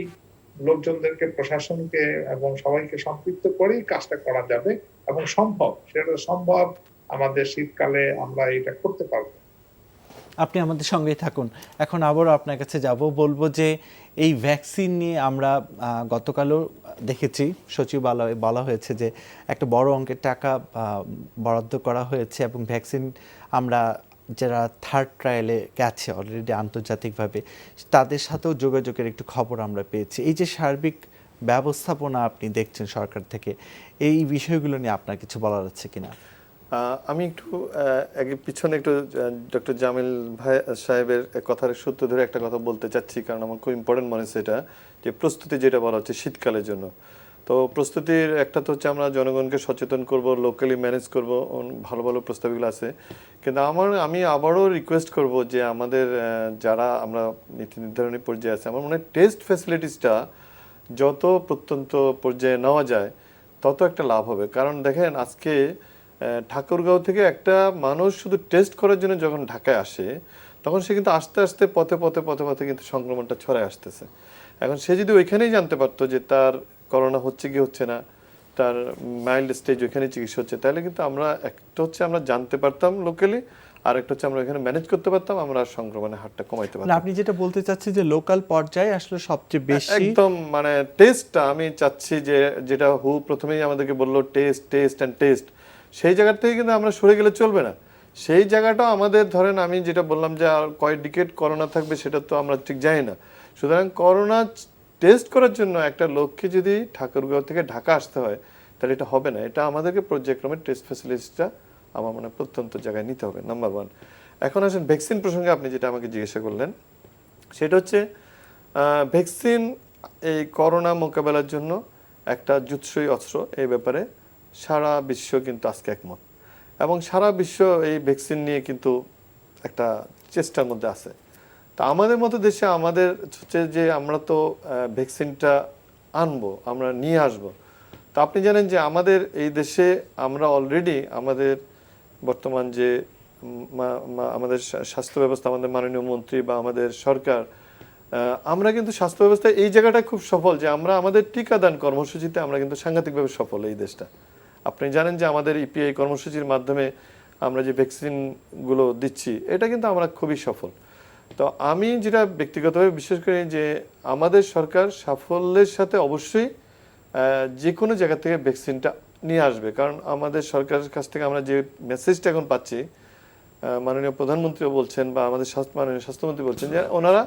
C: লোকজনদেরকে, প্রশাসনকে এবং সবাইকে সম্পৃক্ত করেই কাজটা করা যাবে, এবং সেটা সম্ভব। আমাদের শীতকালে আমরা এটা করতে পারবো।
A: আপনি আমাদের সঙ্গেই থাকুন। এখন আবারও আপনার কাছে যাব, বলবো যে এই ভ্যাকসিন নিয়ে আমরা গতকালও দেখেছি সচিবালয়ে বলা হয়েছে যে একটা বড় অঙ্কের টাকা বরাদ্দ করা হয়েছে, এবং ভ্যাকসিন আমরা যারা থার্ড ট্রায়ালে গেছে অলরেডি আন্তর্জাতিকভাবে তাদের সাথেও যোগাযোগের একটু খবর আমরা পেয়েছি। এই যে সার্বিক ব্যবস্থাপনা আপনি দেখছেন সরকার থেকে, এই বিষয়গুলো নিয়ে আপনার কিছু বলার আছে কিনা?
B: আমি একটু পিছনে একটু ডক্টর জামিল ভাই সাহেবের কথার সূত্র ধরে একটা কথা বলতে চাচ্ছি, কারণ আমার খুব ইম্পর্টেন্ট মনে হচ্ছে এটা, যে প্রস্তুতি যেটা বলা হচ্ছে শীতকালের জন্য। তো প্রস্তুতির একটা তো হচ্ছে আমরা জনগণকে সচেতন করব, লোকালি ম্যানেজ করব, ভালো ভালো প্রস্তাবগুলো আছে। কিন্তু আমি আবারও রিকোয়েস্ট করব যে আমাদের যারা আমরা নীতি নির্ধারণী পর্যায়ে আছে, আমার মনে হয় টেস্ট ফ্যাসিলিটিসটা যত প্রত্যন্ত পর্যায়ে নেওয়া যায় তত একটা লাভ হবে। কারণ দেখেন আজকে ঠাকুরগাঁও থেকে একটা মানুষ শুধু টেস্ট করার জন্য যখন ঢাকায় আসে, তখন সে কিন্তু আস্তে আস্তে পথে কিন্তু সংক্রমণটা ছড়ায় আসতেছে। এখন সে যদি ওইখানেই জানতে পারতো যে তার করোনা হচ্ছে কি হচ্ছে না, তার মাইল্ড স্টেজ ওইখানে চিকিৎসা হচ্ছে, তাহলে কিন্তু আমরা একটা হচ্ছে আমরা জানতে পারতাম লোকালি, আর একটা হচ্ছে আমরা এখানে ম্যানেজ করতে পারতাম, আমরা সংক্রমণের হারটা কমাইতে
A: মানে
B: পারতাম।
A: আপনি যেটা বলতে চাচ্ছেন যে লোকাল পর্যায়ে আসলে সবচেয়ে বেশি
B: একদম মানে টেস্টটা আমি চাচ্ছি যে যেটা হু প্রথমেই আমাদেরকে বললো টেস্ট টেস্ট অ্যান্ড টেস্ট, সেই জায়গার থেকে কিন্তু আমরা সরে গেলে চলবে না। সেই জায়গাটাও আমাদের ধরেন আমি যেটা বললাম যে আর কয় ডিকেট করোনা থাকবে সেটা তো আমরা ঠিক জানি না। সুতরাং করোনা টেস্ট করার জন্য একটা লোককে যদি ঠাকুরগাঁও থেকে ঢাকা আসতে হয় তাহলে এটা হবে না। এটা আমাদেরকে পর্যায়ক্রমে টেস্ট ফ্যাসিলিটিসটা আমার মনে হয় প্রত্যন্ত জায়গায় নিতে হবে, নাম্বার ওয়ান। এখন আসেন ভ্যাকসিন প্রসঙ্গে আপনি যেটা আমাকে জিজ্ঞাসা করলেন, সেটা হচ্ছে ভ্যাকসিন এই করোনা মোকাবেলার জন্য একটা জুৎসই অস্ত্র। এই ব্যাপারে সারা বিশ্ব কিন্তু আজকে একমত, এবং সারা বিশ্ব এই ভ্যাকসিন নিয়ে কিন্তু একটা চেষ্টার মধ্যে আছে। তা আমাদের মতো দেশে আমাদের হচ্ছে যে আমরা তো ভ্যাকসিনটা আনবো, আমরা নিয়ে আসব। তো আপনি জানেন যে আমাদের এই দেশে আমরা অলরেডি আমাদের বর্তমান যে আমাদের স্বাস্থ্য ব্যবস্থা, আমাদের মাননীয় মন্ত্রী বা আমাদের সরকার, আমরা কিন্তু স্বাস্থ্য ব্যবস্থায় এই জায়গাটা খুব সফল যে আমরা আমাদের টিকাদান কর্মসূচিতে আমরা কিন্তু সাংঘাতিকভাবে সফল এই দেশটা। আপনি জানেন যে আমাদের ইপিআই কর্মসূচির মাধ্যমে আমরা যে ভ্যাকসিনগুলো দিচ্ছি এটা কিন্তু আমরা খুবই সফল। তো আমি যেটা ব্যক্তিগতভাবে বিশ্বাস করি যে আমাদের সরকার সাফল্যের সাথে অবশ্যই যে কোনো জায়গা থেকে ভ্যাকসিনটা নিয়ে আসবে, কারণ আমাদের সরকারের কাছ থেকে আমরা যে মেসেজটা এখন পাচ্ছি, মাননীয় প্রধানমন্ত্রীও বলছেন বা আমাদের মাননীয় স্বাস্থ্যমন্ত্রী বলছেন যে ওনারা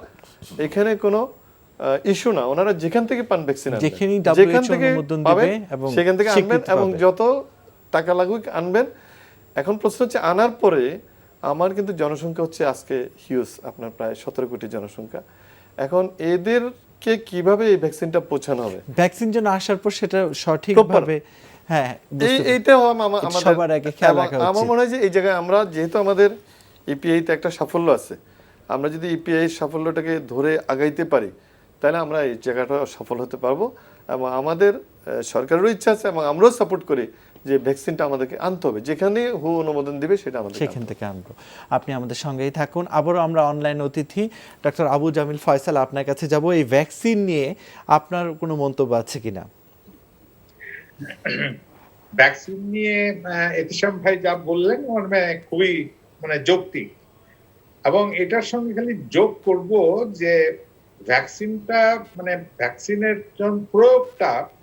B: এখানে কোনো ইস্যু না, ওনারা যেখান থেকে পান ভ্যাকসিন যেখান থেকে পাবেন সেখান থেকে আনবেন এবং যত টাকা লাগুক আনবেন। এখন প্রশ্ন হচ্ছে আনার পরে আমার কিন্তু জনসংখ্যা হচ্ছে আজকে হিউজ, আপনার প্রায় 17 কোটি জনসংখ্যা। এখন এদেরকে কিভাবে এই ভ্যাকসিনটা পৌঁছানো হবে,
A: ভ্যাকসিন যেন আসার পর সেটা সঠিকভাবে, হ্যাঁ
B: এইটাও
A: সবার আগে খেয়াল রাখা উচিত।
B: আমার মনে হয় যে এই জায়গায় আমরা যেহেতু আমাদের ইপিআই তে একটা সাফল্য আছে, আমরা যদি ইপিআই সাফল্যটাকে ধরে আগাইতে পারি তাহলে আমরা এই জায়গাটা সফল হতে পারবো। এবং আমাদের সরকারেরও ইচ্ছা আছে এবং আমরাও সাপোর্ট করি যে ভ্যাকসিনটা আমাদেরকে আনতে হবে, যেখানে হু অনুমোদন দিবে সেটা আমাদের
A: সেখান থেকে আনবো। আপনি আমাদের সঙ্গেই থাকুন। আবারও আমরা অনলাইন অতিথি ডক্টর আবু জামিল ফয়সাল আপনার কাছে যাব। এই ভ্যাকসিন নিয়ে আপনার কোনো মন্তব্য আছে কিনা?
C: ভ্যাকসিন নিয়ে এতিশাম ভাই যা বললেন মানে খুবই মানে যৌক্তিক, এবং এটার সঙ্গে খালি যোগ করব যে ভ্যাকসিনটা মানে ভ্যাকসিনের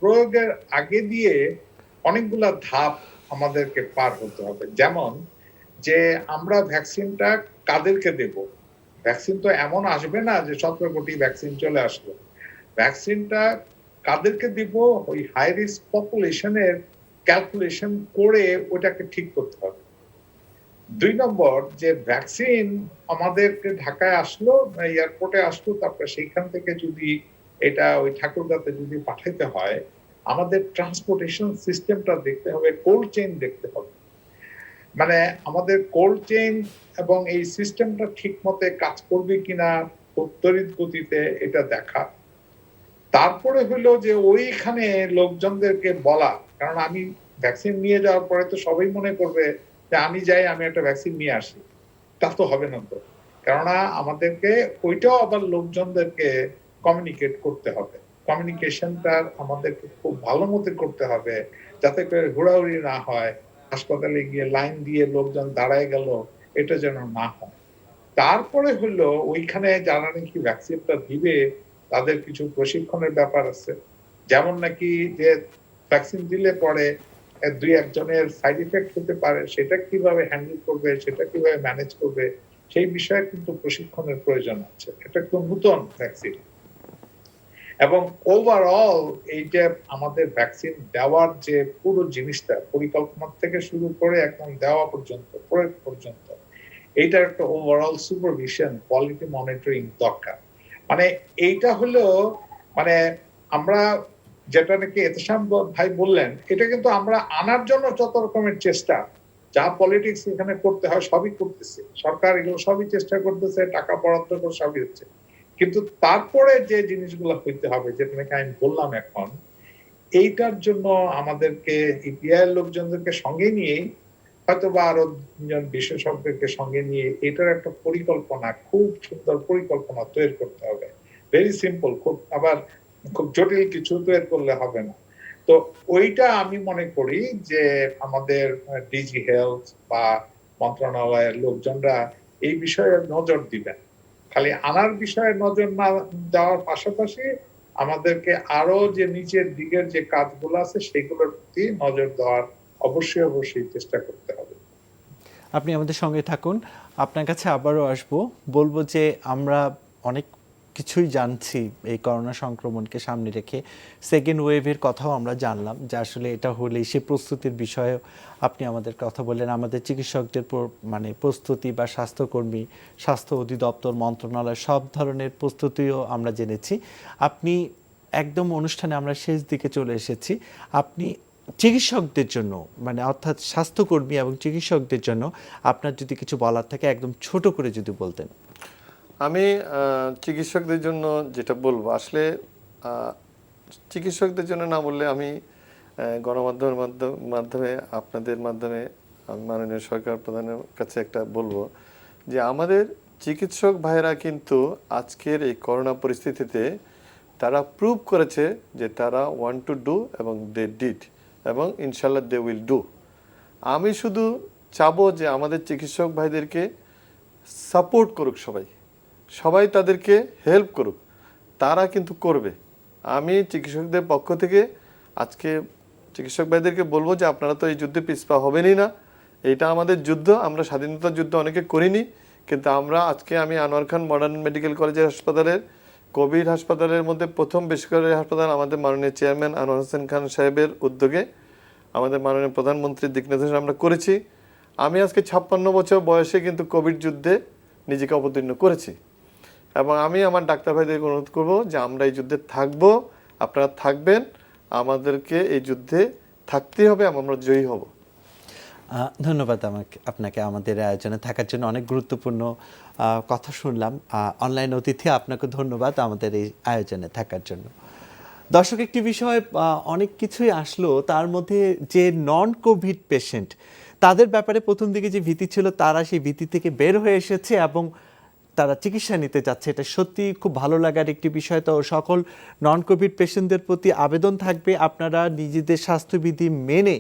C: প্রয়োগের আগে দিয়ে অনেকগুলা ধাপ আমাদেরকে পার হতে হবে। যেমন যে আমরা ভ্যাকসিনটা কাদেরকে দেব, ভ্যাকসিন তো এমন আসবে না যে 17 কোটি ভ্যাকসিন চলে আসলো। ভ্যাকসিনটা কাদেরকে দিব ওই হাই রিস্ক পপুলেশনের ক্যালকুলেশন করে ওটাকে ঠিক করতে হবে। 2 নম্বর যে ভ্যাকসিন আমাদেরকে ঢাকায় আসলো, এয়ারপোর্টে আসলো, তারপরে সেইখান থেকে যদি এটা ওই ঠাকুরগাঁতে যদি পাঠাইতে হয়, আমাদের ট্রান্সপোর্টেশন সিস্টেমটা দেখতে হবে, কোল্ড চেইন দেখতে হবে। মানে আমাদের কোল্ড চেইন এবং এই সিস্টেমটা ঠিক মতে কাজ করবে কিনা তড়িৎ গতিতে এটা দেখা। তারপরে হলো যে ওইখানে লোকজনদেরকে বলা, কারণ আমি ভ্যাকসিন নিয়ে যাওয়ার পরে তো সবাই মনে করবে যে আমি যাই, আমি একটা ভ্যাকসিন নিয়ে আসি। তা তো হবে না তো, কেননা আমাদেরকে ওইটাও আবার লোকজনদেরকে কমিউনিকেট করতে হবে। কমিউনিকেশনটা আমাদেরকে খুব ভালো মতো করতে হবে, যাতে করে হুড়াহুড়ি না হয়, হাসপাতালে গিয়ে লাইন দিয়ে লোকজন দাঁড়ায় গেল, এটা যেন না হয়। তারপরে হলো ওইখানে যারা নাকি ভ্যাকসিনটা দিবে তাদের কিছু প্রশিক্ষণের ব্যাপার আছে। যেমন নাকি যে ভ্যাকসিন দিলে পরে 2-1 জনের সাইড ইফেক্ট হতে পারে, সেটা কিভাবে হ্যান্ডেল করবে, সেটা কিভাবে ম্যানেজ করবে, সেই বিষয়ে কিন্তু প্রশিক্ষণের প্রয়োজন আছে। এটা একটু নতুন ভ্যাকসিন, এবং ওভারঅল এই যে আমাদের ভ্যাকসিন দেওয়ার যে পুরো জিনিসটা পরিকল্পনা থেকে শুরু করে একদম দেওয়া পর্যন্ত, প্রয়োগ পর্যন্ত, এইটার একটা ওভারঅল সুপারভিশন, কোয়ালিটি মনিটরিং দরকার। মানে এইটা হলো মানে আমরা যেটা নাকি এতিশাম ভাই বললেন, এটা কিন্তু আমরা আনার জন্য যত রকমের চেষ্টা, যা পলিটিক্স এখানে করতে হয় সবই করতেছে সরকার, এগুলো সবই চেষ্টা করতেছে, টাকা বরাদ্দ করে সবই হচ্ছে। কিন্তু তারপরে যে জিনিসগুলো হইতে হবে, যেটা নাকি আমি বললাম এখন, এইটার জন্য আমাদেরকে ইপিআই লোকজনদেরকে সঙ্গে নিয়ে হয়তো বা আরো বিশেষজ্ঞকে সঙ্গে নিয়ে এটার একটা পরিকল্পনা, খুব সুন্দর পরিকল্পনা তৈরি করতে হবে। ভেরি সিম্পল, খুব জটিল কিছু তৈরি করলে হবে না। তো ওইটা আমি মনে করি যে আমাদের ডিজি হেলথ বা মন্ত্রণালয়ের লোকজনরা এই বিষয়ে নজর দিবেন। খালি আনার বিষয়ে নজর না দেওয়ার পাশাপাশি আমাদেরকে আরো যে নিচের দিকের যে কাজগুলো আছে সেগুলোর প্রতি নজর দেওয়ার অবশ্যই চেষ্টা করতে হবে।
A: আপনি আমাদের সঙ্গে থাকুন। আপনার কাছে আবারও আসবো, বলবো যে আমরা অনেক কিছুই জানছি এই করোনা সংক্রমণকে সামনে রেখে। সেকেন্ড ওয়েভের কথাও আমরা জানলাম যে আসলে এটা হলেই সে প্রস্তুতির বিষয়েও আপনি আমাদের কথা বললেন। আমাদের চিকিৎসকদের মানে প্রস্তুতি বা স্বাস্থ্যকর্মী, স্বাস্থ্য অধিদপ্তর, মন্ত্রণালয় সব ধরনের প্রস্তুতিও আমরা জেনেছি। আপনি একদম অনুষ্ঠানে আমরা শেষ দিকে চলে এসেছি। আপনি চিকিৎসকদের জন্য, মানে অর্থাৎ স্বাস্থ্যকর্মী এবং চিকিৎসকদের জন্য আপনার যদি কিছু বলার থাকে একদম ছোট করে যদি বলতেন।
B: আমি চিকিৎসকদের জন্য যেটা বলবো, আসলে চিকিৎসকদের জন্য না বললে আমি গণমাধ্যমের মাধ্যমে আপনাদের মাধ্যমে আমি মাননীয় সরকার প্রধানের কাছে একটা বলবো যে আমাদের চিকিৎসক ভাইরা কিন্তু আজকের এই করোনা পরিস্থিতিতে তারা প্রুভ করেছে যে তারা ওয়ান্ট টু ডু এবং দে ডিড, এবং ইনশাল্লাহ দে উইল ডু। আমি শুধু চাবো যে আমাদের চিকিৎসক ভাইদেরকে সাপোর্ট করুক, সবাই তাদেরকে হেল্প করুক, তারা কিন্তু করবে। আমি চিকিৎসকদের পক্ষ থেকে আজকে চিকিৎসক ভাইদেরকে বলবো যে আপনারা তো এই যুদ্ধে পিছপা হবেনই না, এটা আমাদের যুদ্ধ। আমরা স্বাধীনতার যুদ্ধ অনেকে করিনি, কিন্তু আমরা আজকে আমি আনোয়ার খান মডার্ন মেডিকেল কলেজের হাসপাতালের কোভিড হাসপাতালের মধ্যে প্রথম বেসরকারি হাসপাতাল আমাদের মাননীয় চেয়ারম্যান আনোয়ার হোসেন খান সাহেবের উদ্যোগে আমাদের মাননীয় প্রধানমন্ত্রীর দিক নির্দেশনা আমরা করেছি। আমি আজকে 56 বছর বয়সে কিন্তু কোভিড যুদ্ধে নিজেকে অবতীর্ণ করেছি, এবং আমি আমার ডাক্তার ভাইদেরকে অনুরোধ করবো যে আমরা এই যুদ্ধে থাকবো, আপনারা থাকবেন, আমাদেরকে এই যুদ্ধে থাকতেই হবে, আমরা জয়ী হব।
A: ধন্যবাদ আপনাকে আমাদের আয়োজনে থাকার জন্য। অনেক গুরুত্বপূর্ণ কথা শুনলাম। অনলাইন অতিথি, আপনাকে ধন্যবাদ আমাদের এই আয়োজনে থাকার জন্য। দর্শক, একটি বিষয় অনেক কিছুই আসলো, তার মধ্যে যে নন কোভিড পেশেন্ট তাদের ব্যাপারে প্রথম দিকে যে ভীতি ছিল তারা সেই ভীতি থেকে বের হয়ে এসেছে এবং তারা চিকিৎসা নিতে যাচ্ছে। এটা সত্যি খুব ভালো লাগার একটি বিষয়। তো সকল নন কোভিড পেশেন্টদের প্রতি আবেদন থাকবে, আপনারা নিজেদের স্বাস্থ্যবিধি মেনে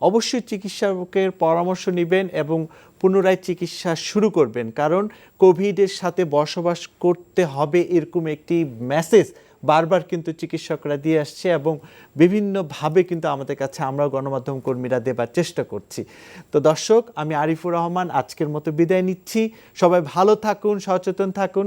A: অবশ্যই চিকিৎসকের পরামর্শ নেবেন এবং পুনরায় চিকিৎসা শুরু করবেন, কারণ কোভিডের সাথে বসবাস করতে হবে এরকম একটি মেসেজ বারবার কিন্তু চিকিৎসকরা দিয়ে আসছে এবং বিভিন্নভাবে কিন্তু আমাদের কাছে আমরা গণমাধ্যম কর্মীরা দেবার চেষ্টা করছি। তো দর্শক, আমি আরিফুর রহমান আজকের মতো বিদায় নিচ্ছি। সবাই ভালো থাকুন, সচেতন থাকুন।